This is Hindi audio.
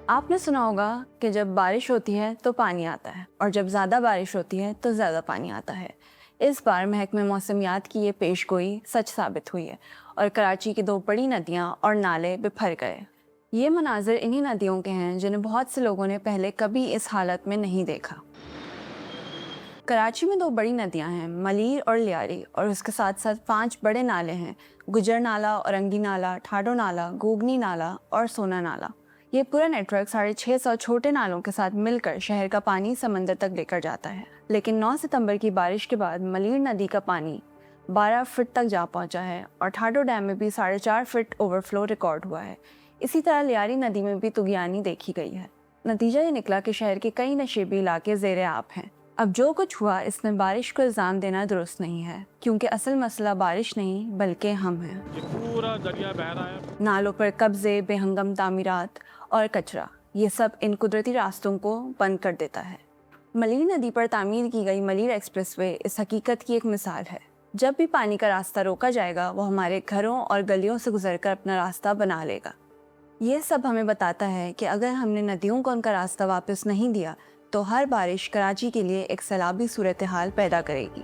आपने सुना होगा कि जब बारिश होती है तो पानी आता है और जब ज़्यादा बारिश होती है तो ज़्यादा पानी आता है। इस बार महकमे मौसमियात की ये पेशगोई सच साबित हुई है और कराची की दो बड़ी नदियाँ और नाले बिफर गए। ये मनाजिर इन्हीं नदियों के हैं जिन्हें बहुत से लोगों ने पहले कभी इस हालत में नहीं देखा। कराची में दो बड़ी नदियां हैं, मलीर और लियारी, और उसके साथ साथ 5 बड़े नाले हैं, गुजर नाला, औरंगी नाला, ठाडो नाला, गोगनी नाला और सोना नाला। ये पूरा नेटवर्क 650 छोटे नालों के साथ मिलकर शहर का पानी समंदर तक लेकर जाता है। लेकिन 9 सितंबर की बारिश के बाद मलीर नदी का पानी 12 फीट तक जा पहुंचा है और ठाडो डैम में भी 4.5 फीट ओवरफ्लो रिकॉर्ड हुआ है। इसी तरह लियारी नदी में भी तुगयानी देखी गई है। नतीजा ये निकला कि शहर के कई नशेबी इलाके ज़ेरे आब हैं। अब जो कुछ हुआ इसमें बारिश को इल्ज़ाम देना दुरुस्त नहीं है, क्योंकि असल मसला बारिश नहीं बल्कि हम हैं। ये पूरा दरिया बह रहा है। नालों पर कब्जे, बेहंगम तामीरात और कचरा, ये सब इन कुदरती रास्तों को बंद कर देता है। मलीर नदी पर तामीर की गई मलीर एक्सप्रेसवे इस हकीकत की एक मिसाल है। जब भी पानी का रास्ता रोका जाएगा वो हमारे घरों और गलियों से गुजरकर अपना रास्ता बना लेगा। ये सब हमें बताता है कि अगर हमने नदियों को उनका रास्ता वापस नहीं दिया तो हर बारिश कराची के लिए एक सैलाबी सूरत हाल पैदा करेगी।